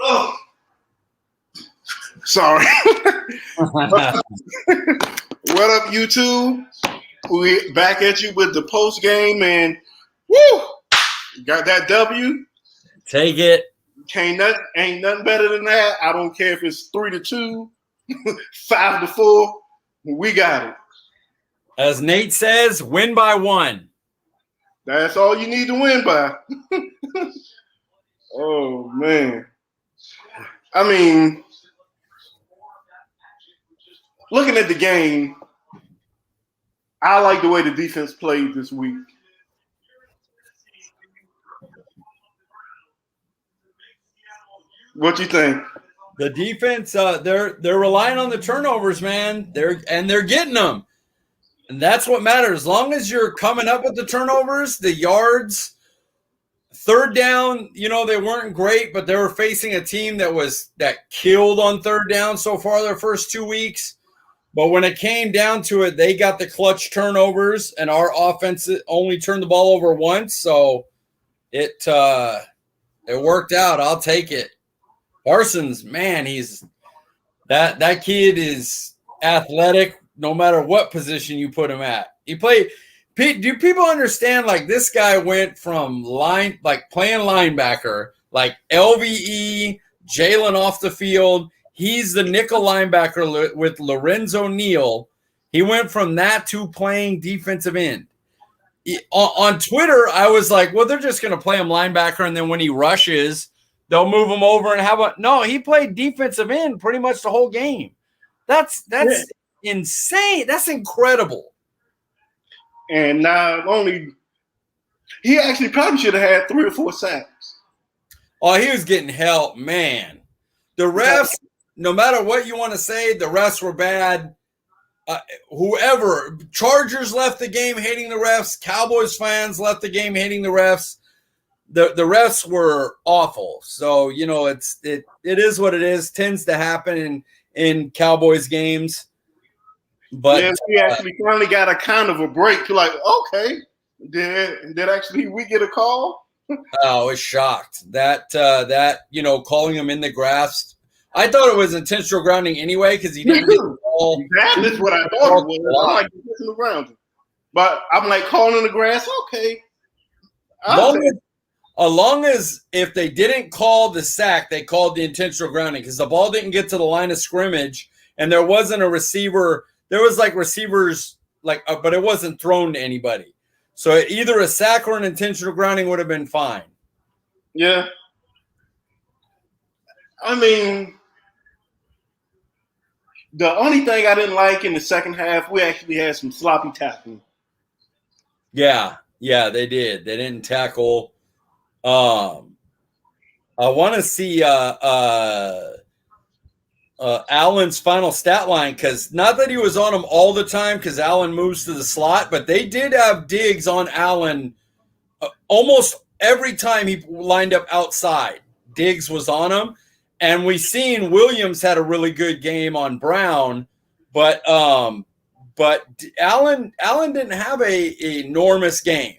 Oh. Sorry. What up, YouTube? We back at you with the post game, and woo, got that W. Take it. Ain't nothing better than that. I don't care if it's 3-2, 5-4. We got it. As Nate says, win by 1. That's all you need to win by. Oh man. I mean, looking at the game, I like the way the defense played this week. What you think? The defense, they're relying on the turnovers, man. They're getting them, and that's what matters. As long as you're coming up with the turnovers, the yards, third down, they weren't great, but they were facing a team that killed on third down so far their first 2 weeks. But when it came down to it, they got the clutch turnovers, and our offense only turned the ball over once, so it worked out. I'll take it. Parsons, man, he's that kid is athletic no matter what position you put him at. He played. Do people understand? Like, this guy went from playing linebacker, like LVE, Jalen off the field. He's the nickel linebacker with Lorenzo Neal. He went from that to playing defensive end. On Twitter, I was like, well, they're just going to play him linebacker, and then when he rushes, they'll move him over and have no, he played defensive end pretty much the whole game. That's insane. That's incredible. And not only, he actually probably should have had 3 or 4 sacks. Oh, he was getting help, man. The refs, no matter what you want to say, the refs were bad. Whoever, Chargers left the game hating the refs. Cowboys fans left the game hating the refs. The refs were awful. So, it is what it is. Tends to happen in Cowboys games. But yeah, we actually finally got a kind of a break. Like, okay, did actually we get a call? I was shocked that calling him in the grass. I thought it was intentional grounding anyway because he didn't get the ball. That is what I thought it was. I like the grounding, but I'm like calling in the grass. Okay, as long as if they didn't call the sack, they called the intentional grounding because the ball didn't get to the line of scrimmage and there wasn't a receiver. There was receivers but it wasn't thrown to anybody. So either a sack or an intentional grounding would have been fine. Yeah. I mean, the only thing I didn't like in the second half, we actually had some sloppy tackling. Yeah, they did. They didn't tackle. I want to see Allen's final stat line because not that he was on him all the time because Allen moves to the slot, but they did have Diggs on Allen almost every time he lined up outside. Diggs was on him, and we seen Williams had a really good game on Brown, but Allen didn't have a enormous game.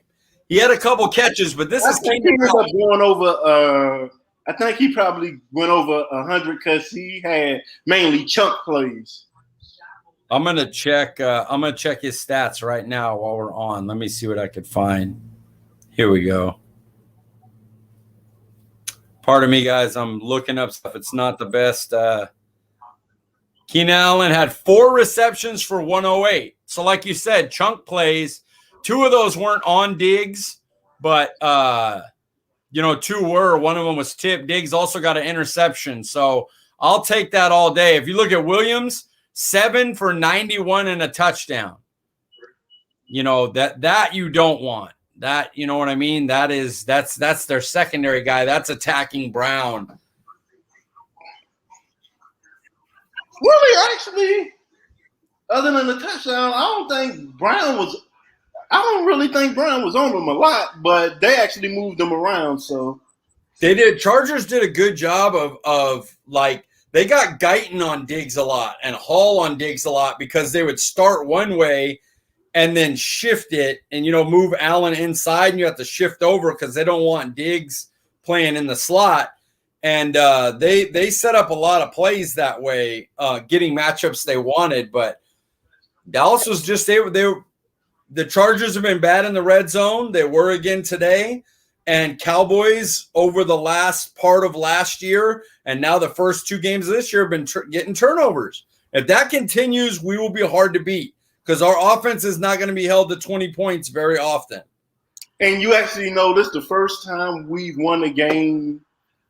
He had a couple catches, but this is going over. I think he probably went over 100 because he had mainly chunk plays. I'm gonna check his stats right now while we're on. Let me see what I could find. Here we go. Pardon me, guys. I'm looking up stuff. It's not the best. Keenan Allen had 4 receptions for 108. So, like you said, chunk plays. 2 of those weren't on Diggs, but 2 were. One of them was tipped. Diggs also got an interception. So I'll take that all day. If you look at Williams, 7 for 91 and a touchdown. That you don't want. That, you know what I mean? That's their secondary guy. That's attacking Brown. Really, actually, other than the touchdown, I don't really think Brown was on them a lot, but they actually moved them around. So they did. Chargers did a good job of they got Guyton on Diggs a lot and Hall on Diggs a lot because they would start one way and then shift it and, move Allen inside, and you have to shift over because they don't want Diggs playing in the slot. And they set up a lot of plays that way, getting matchups they wanted. But Dallas was just the Chargers have been bad in the red zone. They were again today. And Cowboys over the last part of last year and now the first 2 games of this year have been getting turnovers. If that continues, we will be hard to beat because our offense is not going to be held to 20 points very often. And you actually know this is the first time we've won a game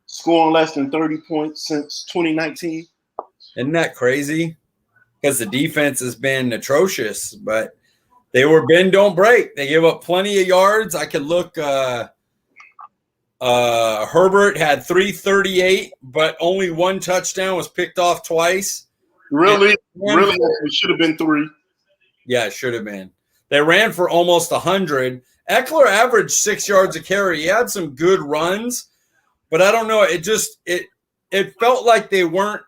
scoring less than 30 points since 2019. Isn't that crazy? Because the defense has been atrocious, but they were bend, don't break. They give up plenty of yards. I could look Herbert had 338, but only 1 touchdown, was picked off twice. Really? It should have been 3. Yeah, it should have been. They ran for almost 100. Eckler averaged 6 yards a carry. He had some good runs, but I don't know. It felt like they weren't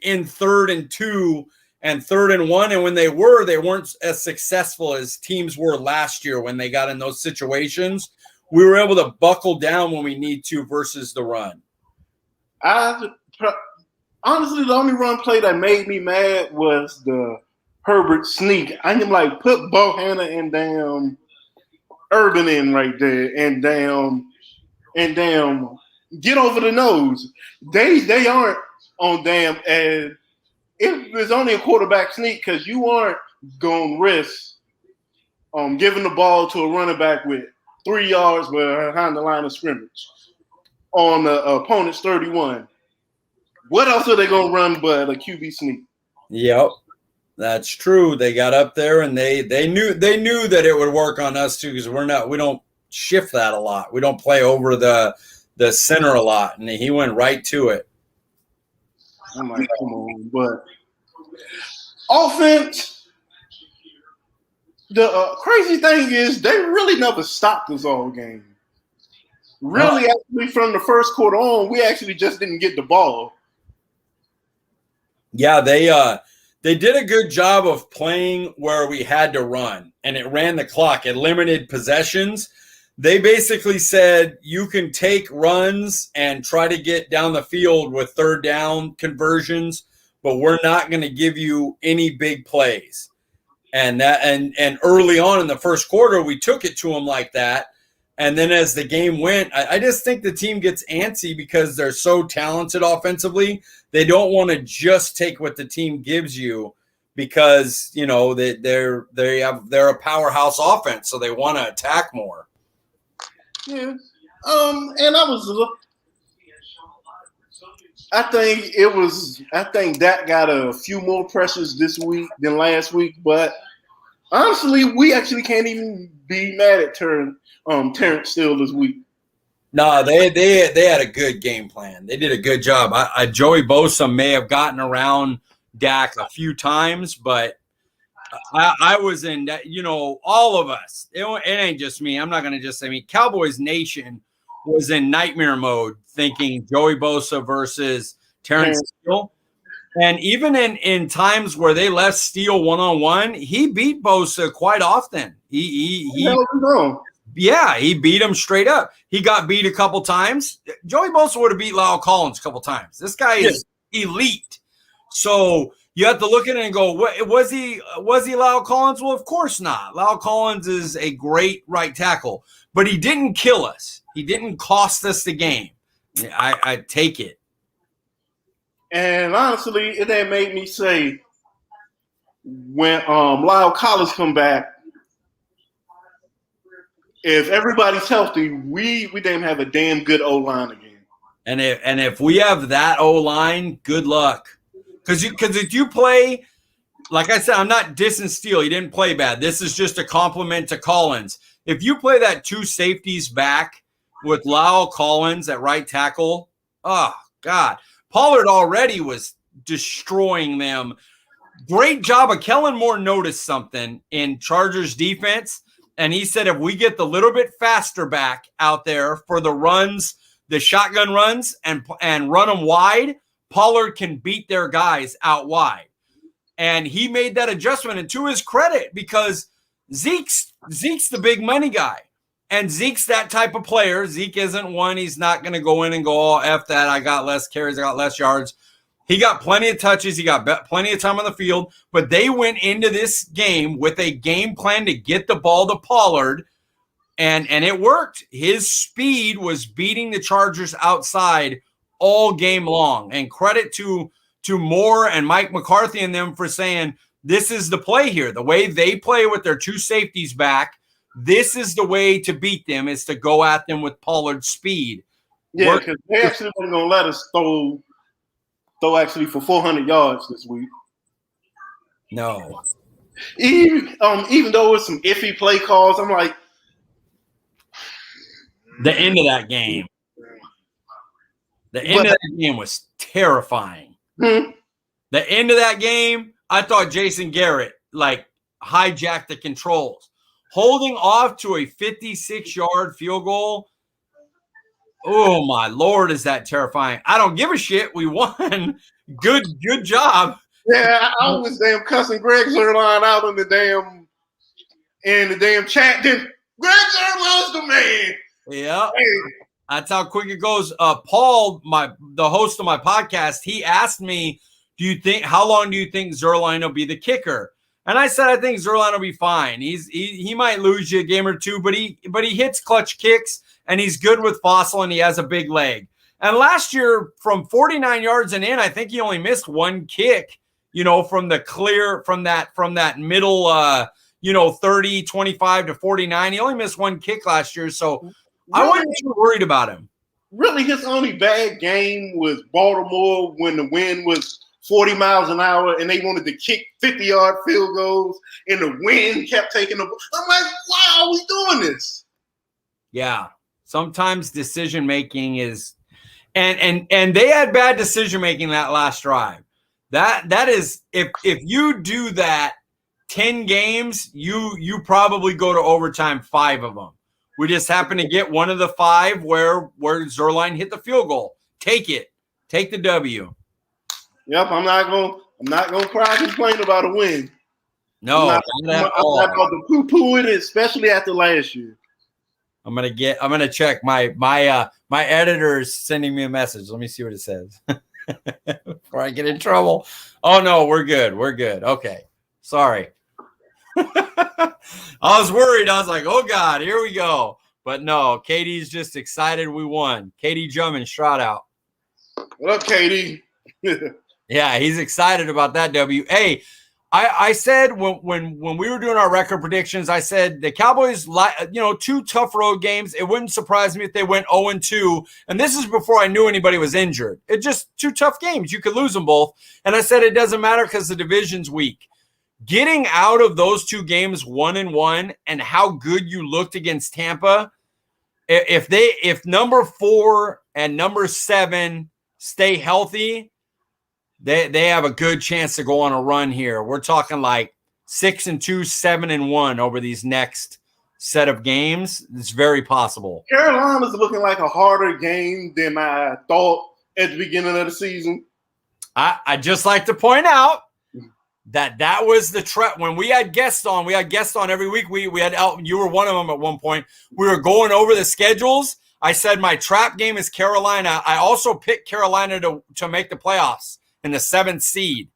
in 3rd and 2 and 3rd and 1. And when they weren't as successful as teams were last year when they got in those situations. We were able to buckle down when we need to versus the run. Honestly, the only run play that made me mad was the Herbert sneak. I'm like, put Bohanna and damn Urban in right there, and damn get over the nose. They aren't on damn. And if there's only a quarterback sneak, because you aren't gonna risk giving the ball to a running back with 3 yards behind the line of scrimmage on the opponent's 31. What else are they going to run but a QB sneak? Yep, that's true. They got up there and they knew that it would work on us too because we don't shift that a lot. We don't play over the center a lot, and he went right to it. I'm like, come on, but offense. The crazy thing is they really never stopped us all game. Really, actually, from the first quarter on, we actually just didn't get the ball. Yeah, they did a good job of playing where we had to run, and it ran the clock. It limited possessions. They basically said you can take runs and try to get down the field with 3rd down conversions, but we're not going to give you any big plays. And early on in the first quarter, we took it to them like that. And then as the game went, I just think the team gets antsy because they're so talented offensively. They don't want to just take what the team gives you because, they're a powerhouse offense, so they want to attack more. Yeah. And I think that got a few more pressures this week than last week, but honestly, we actually can't even be mad at Terrence Steele this week. No, they had a good game plan. They did a good job. Joey Bosa may have gotten around Dak a few times, but I was in that, all of us. It ain't just me. I'm not going to just say me. Cowboys Nation was in nightmare mode thinking Joey Bosa versus Terrence Steele. And even in times where they left Steele one-on-one, he beat Bosa quite often. He beat him straight up. He got beat a couple times. Joey Bosa would have beat Lyle Collins a couple times. This guy is elite. So you have to look at it and go, was he Lyle Collins? Well, of course not. Lyle Collins is a great right tackle, but he didn't kill us. He didn't cost us the game. I take it. And honestly, it ain't made me say when Lyle Collins come back, if everybody's healthy, we damn have a damn good O-line again. And if we have that O-line, good luck. Because if you play, like I said, I'm not dissing Steele. He didn't play bad. This is just a compliment to Collins. If you play that 2 safeties back with Lyle Collins at right tackle, oh, God. Pollard already was destroying them. Great job. Kellen Moore noticed something in Chargers defense, and he said if we get the little bit faster back out there for the runs, the shotgun runs, and run them wide, Pollard can beat their guys out wide. And he made that adjustment. And to his credit, because Zeke's the big money guy. And Zeke's that type of player. Zeke isn't one. He's not going to go in and go, oh, F that. I got less carries. I got less yards. He got plenty of touches. He got plenty of time on the field. But they went into this game with a game plan to get the ball to Pollard, and it worked. His speed was beating the Chargers outside all game long. And credit to Moore and Mike McCarthy and them for saying, this is the play here. The way they play with their two safeties back, this is the way to beat them, is to go at them with Pollard's speed. Yeah, because they actually weren't going to let us throw actually for 400 yards this week. No. Even though it's some iffy play calls, I'm like. The end of that game. The end of that game was terrifying. Hmm? The end of that game, I thought Jason Garrett, hijacked the controls. Holding off to a 56-yard field goal. Oh, my Lord, is that terrifying. I don't give a shit. We won. Good job. Yeah, I was damn cussing Greg Zuerlein out in the damn chat. Greg Zuerlein's the man. Yeah. Hey. That's how quick it goes. Paul, the host of my podcast, he asked me, how long do you think Zuerlein will be the kicker? And I said, I think Zuerlein will be fine. He might lose you a game or two, but he hits clutch kicks, and he's good with Fossil, and he has a big leg. And last year, from 49 yards and in, I think he only missed one kick, from that middle, 30, 25 to 49. He only missed one kick last year, so really, I wasn't too worried about him. Really, his only bad game was Baltimore when the wind was 40 miles an hour and they wanted to kick 50-yard field goals and the wind kept taking the ball. I'm like, why are we doing this? Yeah. Sometimes decision-making is – and they had bad decision-making that last drive. That is – if you do that 10 games, you probably go to overtime 5 of them. We just happened to get one of the 5 where Zuerlein hit the field goal. Take it. Take the W. Yep, I'm not gonna cry and complain about a win. No, I'm not about to poo-poo it, especially after last year. I'm gonna check my editor's sending me a message. Let me see what it says before I get in trouble. Oh no, we're good. Okay, sorry. I was worried. I was like, oh God, here we go. But no, Katie's just excited we won. Katie Drummond, shout out. What up, Katie? Yeah, he's excited about that W. Hey, I said when we were doing our record predictions, I said the Cowboys, 2 tough road games. It wouldn't surprise me if they went 0-2. And this is before I knew anybody was injured. It just 2 tough games. You could lose them both. And I said it doesn't matter because the division's weak. Getting out of those 2 games 1-1 and how good you looked against Tampa, if number 4 and number 7 stay healthy, they have a good chance to go on a run here. We're talking like 6-2, 7-1 over these next set of games. It's very possible. Carolina's looking like a harder game than I thought at the beginning of the season. I just like to point out that was the trap. When we had guests on every week. We had Elton. You were one of them at one point. We were going over the schedules. I said my trap game is Carolina. I also picked Carolina to make the playoffs in the 7th seed.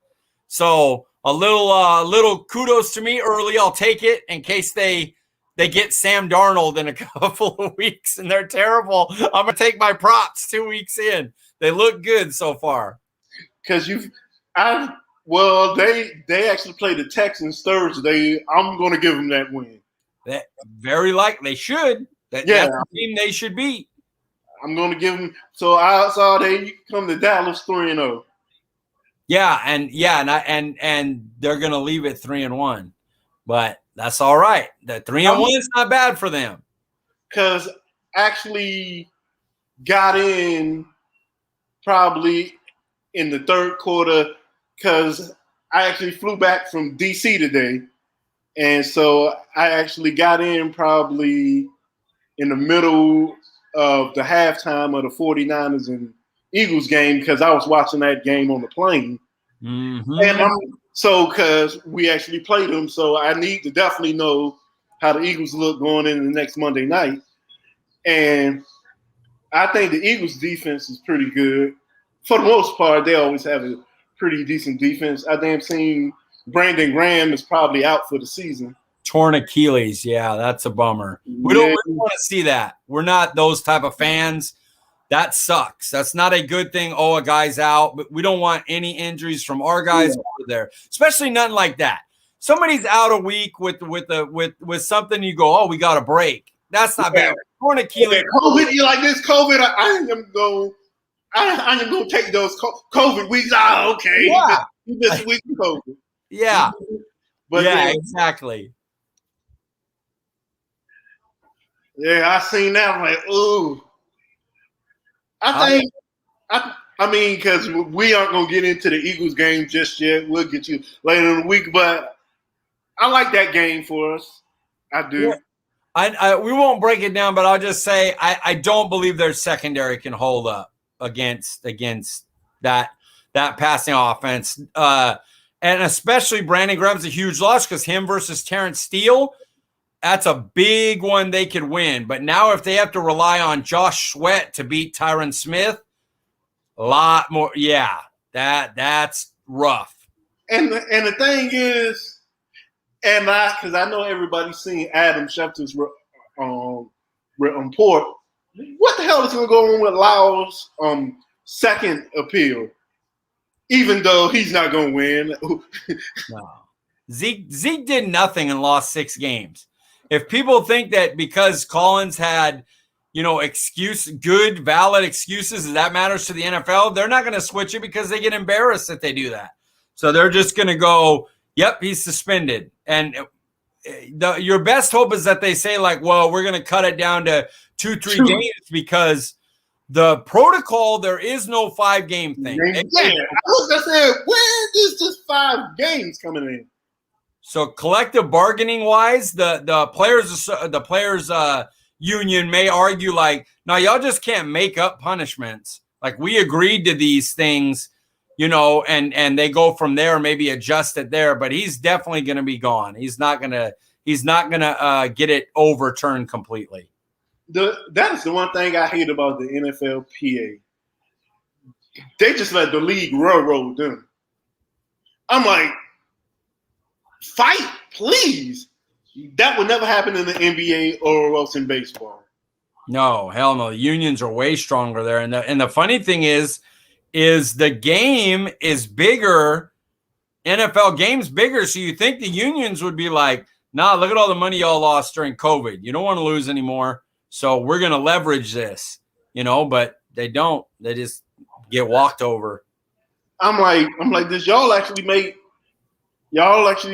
So a little kudos to me early. I'll take it in case they get Sam Darnold in a couple of weeks and they're terrible. I'm going to take my props 2 weeks in. They look good so far. Because they actually play the Texans Thursday. I'm going to give them that win. That very likely they should. That's the team they should beat. I'm going to give them. So I saw they come to Dallas 3-0. Yeah, and they're going to leave it 3-1, but that's all right. The 3-1 is not bad for them. Because actually got in probably in the 3rd quarter because I actually flew back from DC today, and so I actually got in probably in the middle of the halftime of the 49ers and Eagles game because I was watching that game on the plane. Mm-hmm. And because we actually played them, so I need to definitely know how the Eagles look going into the next Monday night. And I think the Eagles' defense is pretty good. For the most part, they always have a pretty decent defense. I think I'm seeing Brandon Graham is probably out for the season. Torn Achilles. Yeah, that's a bummer. We don't want to see that. We're not those type of fans. That sucks. That's not a good thing. Oh, a guy's out, but we don't want any injuries from our guys over there, especially nothing like that. Somebody's out a week with something. You go, oh, we got a break. That's not bad. Torn Achilles. COVID, you like this COVID? I am going to take those COVID weeks. Ah, okay. Yeah. This week of COVID. Yeah. But yeah, exactly. Yeah, I seen that. I'm like, ooh. I mean, because we aren't going to get into the Eagles game just yet. We'll get you later in the week. But I like that game for us. I do. Yeah. We won't break it down, but I'll just say I don't believe their secondary can hold up against that passing offense. And especially Brandon Graham's a huge loss because him versus Terrence Steele, that's a big one they could win. But now if they have to rely on Josh Sweat to beat Tyron Smith, a lot more. Yeah, that's rough. And the thing is, because I know everybody's seen Adam Schefter's report. What the hell is going to go on with Lyle's second appeal? Even though he's not going to win. No. Zeke did nothing and lost 6 games. If people think that because Collins had, good, valid excuses, that matters to the NFL, they're not going to switch it because they get embarrassed if they do that. So they're just going to go, yep, he's suspended. And your best hope is that they say, like, well, we're going to cut it down to 2-3 games because the protocol, there is no 5-game thing. Yeah, I was going to say, where is this 5 games coming in? So collective bargaining wise, the players union may argue like, no, y'all just can't make up punishments. Like we agreed to these things, and they go from there, maybe adjust it there. But he's definitely going to be gone. He's not gonna get it overturned completely. That is the one thing I hate about the NFLPA. They just let the league railroad them. I'm like, fight, please. That would never happen in the NBA or else in baseball. No, hell no. The unions are way stronger there. And the funny thing is the game is bigger. NFL game's bigger. So you think the unions would be like, nah, look at all the money y'all lost during COVID. You don't want to lose anymore. So we're going to leverage this, but they don't. They just get walked over. I'm like, this y'all actually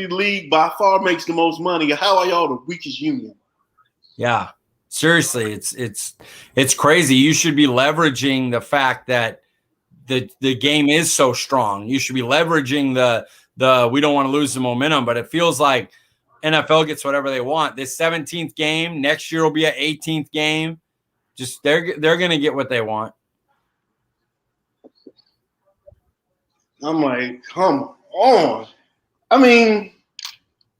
the league by far makes the most money. How are y'all the weakest union? Yeah, seriously, it's crazy. You should be leveraging the fact that the game is so strong. You should be leveraging the we don't want to lose the momentum, but it feels like NFL gets whatever they want. This 17th game, next year will be an 18th game. Just they're going to get what they want. I'm like, come on. I mean,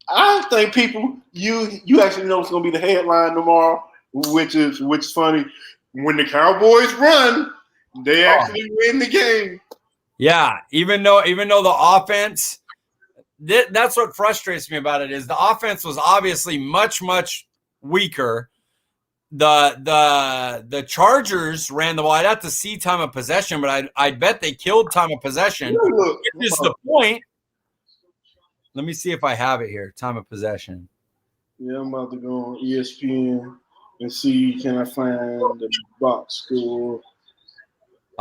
I think people, you actually know it's going to be the headline tomorrow, which is funny. When the Cowboys run, they actually win the game. Yeah, even though the offense, that's what frustrates me about it is the offense was obviously much, much weaker. The Chargers ran the ball. I'd have to see time of possession, but I bet they killed time of possession. Which is the point. Let me see if I have it here. Time of possession. Yeah, I'm about to go on ESPN and see, can I find the box score?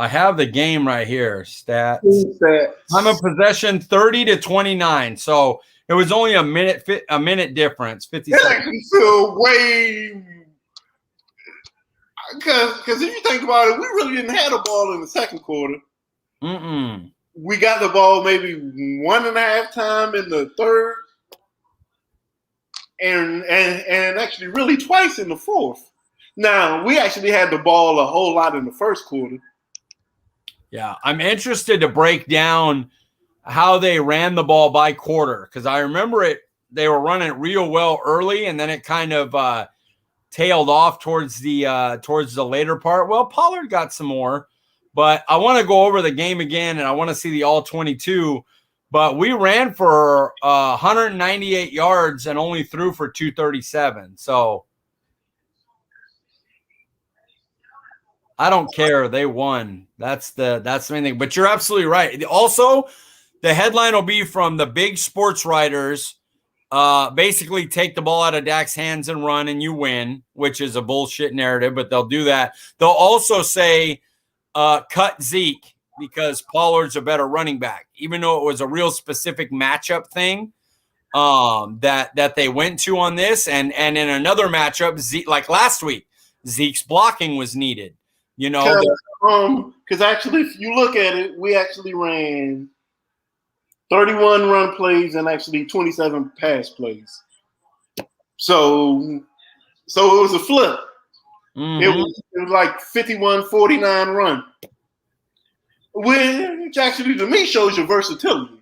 I have the game right here. Stats. Time of possession 30-29. So it was only a minute difference. 50 seconds. It actually feel way because if you think about it, we really didn't have the ball in the second quarter. We got the ball maybe 1.5 times in the third, and actually really twice in the fourth. Now we actually had the ball a whole lot in the first quarter. Yeah, I'm interested to break down how they ran the ball by quarter because I remember it they were running it real well early, and then it kind of tailed off towards the later part. Well, Pollard got some more, but I want to go over the game again, and I want to see the all 22. But we ran for 198 yards and only threw for 237. So I don't care. They won. That's the main thing. But you're absolutely right. Also, the headline will be from the big sports writers. Basically take the ball out of Dak's hands and run and you win, which is a bullshit narrative, but they'll do that. They'll also say cut Zeke because Pollard's a better running back, even though it was a real specific matchup thing that they went to on this. And in another matchup, Zeke, like last week, Zeke's blocking was needed. You know, because actually, if you look at it, we actually ran 31 run plays and actually 27 pass plays. So it was a flip. mm-hmm. It was like 51-49 run, which actually to me shows your versatility.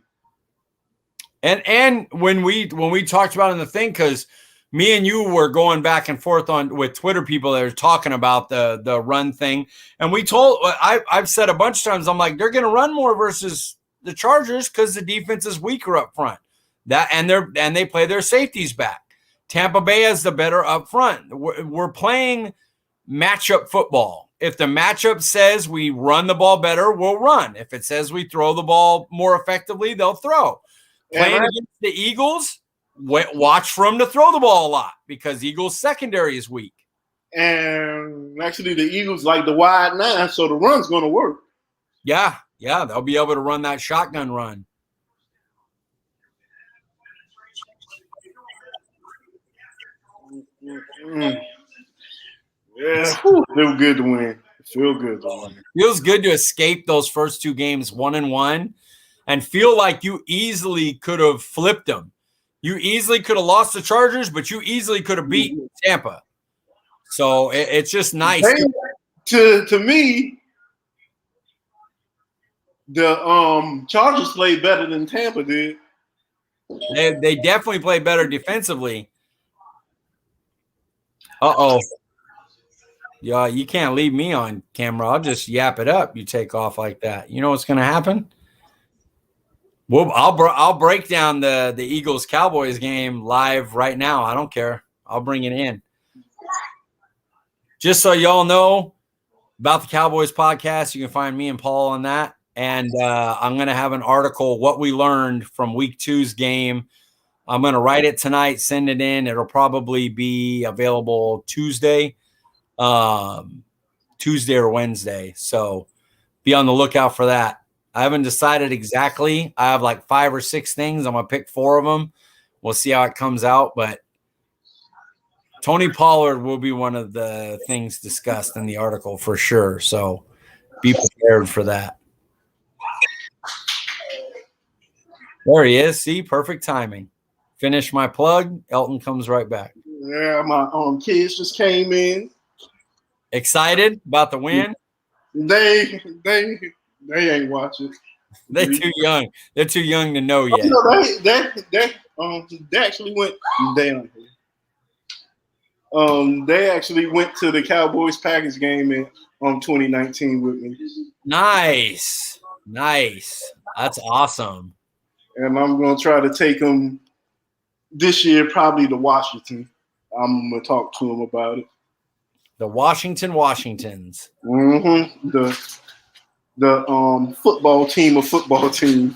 And when we talked about it in the thing, because me and you were going back and forth with Twitter people that are talking about the run thing, and I've said a bunch of times, I'm like, they're going to run more versus the Chargers because the defense is weaker up front. And they play their safeties back. Tampa Bay has the better up front. We're playing matchup football. If the matchup says we run the ball better, we'll run. If it says we throw the ball more effectively, they'll throw. Playing against the Eagles, watch for them to throw the ball a lot because Eagles secondary is weak. And actually the Eagles like the wide nine, so the run's going to work. Yeah, they'll be able to run that shotgun run. Mm-hmm. Yeah, feel good to win. Feels good to escape those first two games 1-1 and feel like you easily could have flipped them. You easily could have lost the Chargers, but you easily could have beat Tampa. So it's just nice. To me, the Chargers played better than Tampa did. They definitely played better defensively. Uh-oh. Yeah, you can't leave me on camera. I'll just yap it up. You take off like that. You know what's going to happen? Well, I'll break down the Eagles Cowboys game live right now. I don't care. I'll bring it in. Just so y'all know about the Cowboys podcast, you can find me and Paul on that. And I'm going to have an article, what we learned from week 2's game. I'm going to write it tonight, send it in. It'll probably be available Tuesday or Wednesday. So be on the lookout for that. I haven't decided exactly. I have like 5 or 6 things. I'm going to pick 4 of them. We'll see how it comes out. But Tony Pollard will be one of the things discussed in the article for sure. So be prepared for that. There he is. See, perfect timing. Finish my plug. Elton comes right back. Yeah, my kids just came in. Excited about the win? They ain't watching. They're too young. They're too young to know yet. They actually went down here. They actually went to the Cowboys Packers game in 2019 with me. Nice. That's awesome. And I'm gonna try to take them this year, probably to Washington. I'm gonna talk to them about it. The Washingtons. Mm-hmm. The football team.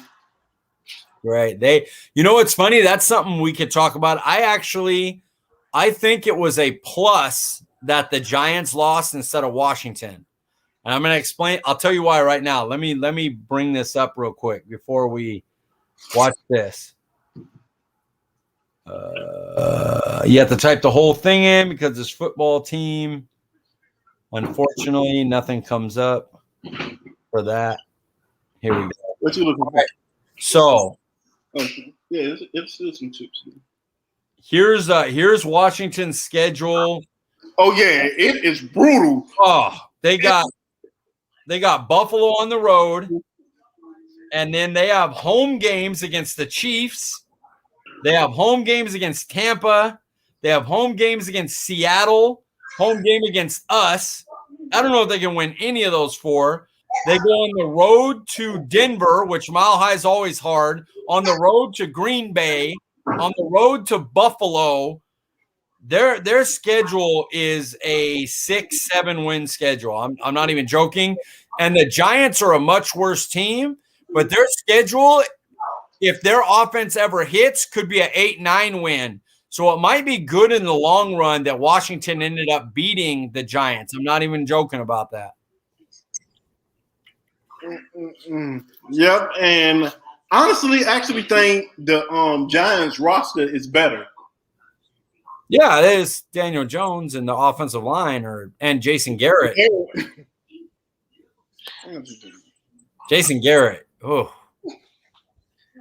Right. You know what's funny? That's something we could talk about. I think it was a plus that the Giants lost instead of Washington. And I'm going to explain. I'll tell you why right now. Let me bring this up real quick before we watch this. You have to type the whole thing in because this football team, unfortunately, nothing comes up for that. Here we go. What you looking for? Right. So, okay. Yeah, it's some chips. Here's Washington's schedule. Oh yeah, it is brutal. Oh, they got Buffalo on the road, and then they have home games against the Chiefs, They have home games against Tampa. They have home games against Seattle, home game against us. I don't know if they can win any of those 4. They go on the road to Denver, which Mile High is always hard, on the road to Green Bay, on the road to Buffalo. Their schedule is a 6-7 win schedule. I'm not even joking. And the Giants are a much worse team, but their schedule, if their offense ever hits, could be an 8-9 win. So it might be good in the long run that Washington ended up beating the Giants. I'm not even joking about that. Yep, and honestly, actually think the Giants roster is better. Yeah, it is Daniel Jones and the offensive line, and Jason Garrett. Jason Garrett. Oh,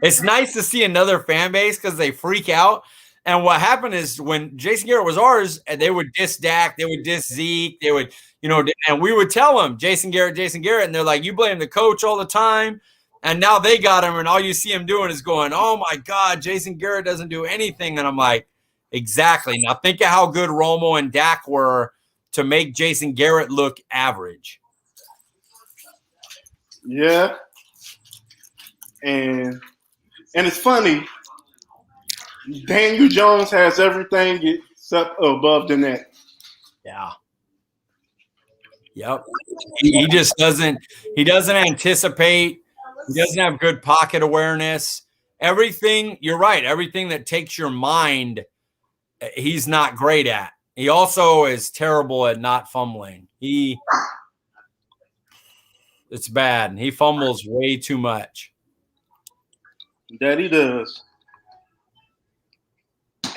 it's nice to see another fan base because they freak out. And what happened is when Jason Garrett was ours, and they would diss Dak, they would diss Zeke, they would, and we would tell them Jason Garrett, and they're like, you blame the coach all the time. And now they got him, and all you see him doing is going, oh my God, Jason Garrett doesn't do anything. And I'm like, exactly. Now think of how good Romo and Dak were to make Jason Garrett look average. Yeah. And it's funny. Daniel Jones has everything except above the net. Yeah. Yep. He just doesn't anticipate. He doesn't have good pocket awareness. Everything, you're right. Everything that takes your mind, he's not great at. He also is terrible at not fumbling. It's bad. He fumbles way too much. That he does.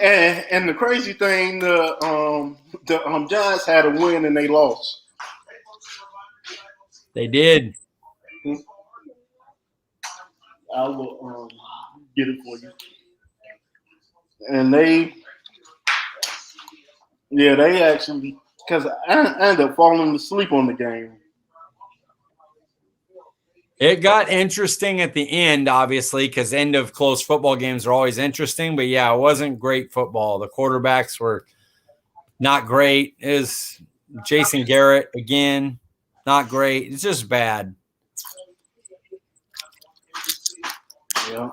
And the crazy thing, the Giants had a win and they lost. They did. I will get it for you. And they actually, because I ended up falling asleep on the game. It got interesting at the end, obviously, because end of close football games are always interesting. But, yeah, it wasn't great football. The quarterbacks were not great. It was Jason Garrett, again, not great. It's just bad. Yeah.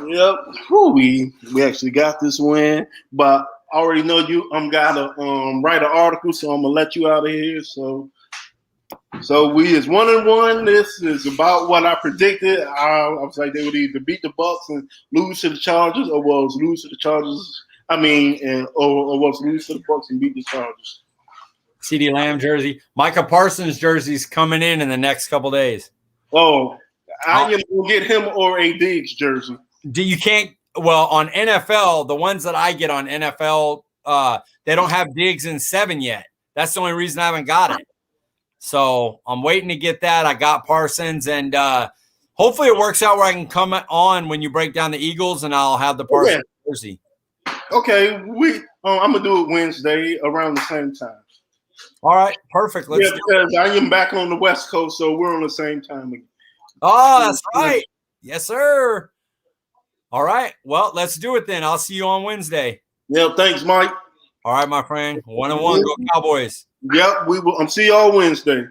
Yep. Whew, we actually got this win, but I already know you. I'm gotta write an article, so I'm gonna let you out of here. So we is 1-1. This is about what I predicted. I was like they would either beat the Bucs and lose to the Chargers, or was lose to the Chargers. or was lose to the Bucs and beat the Chargers. CeeDee Lamb jersey, Micah Parsons jersey's coming in the next couple days. Oh, I am gonna get him or a Diggs jersey. On NFL, the ones that I get on NFL, they don't have Diggs in 7 yet. That's the only reason I haven't got it. So I'm waiting to get that. I got Parsons, and hopefully it works out where I can come on when you break down the Eagles, and I'll have the Parsons jersey. Okay, I'm gonna do it Wednesday around the same time. All right, perfect. Let's because I am back on the West Coast, so we're on the same time again. Oh, that's right. Yes, sir. All right. Well, let's do it then. I'll see you on Wednesday. Yeah, thanks, Mike. All right, my friend. 1-1. Go Cowboys. Yep, we will. See y'all Wednesday.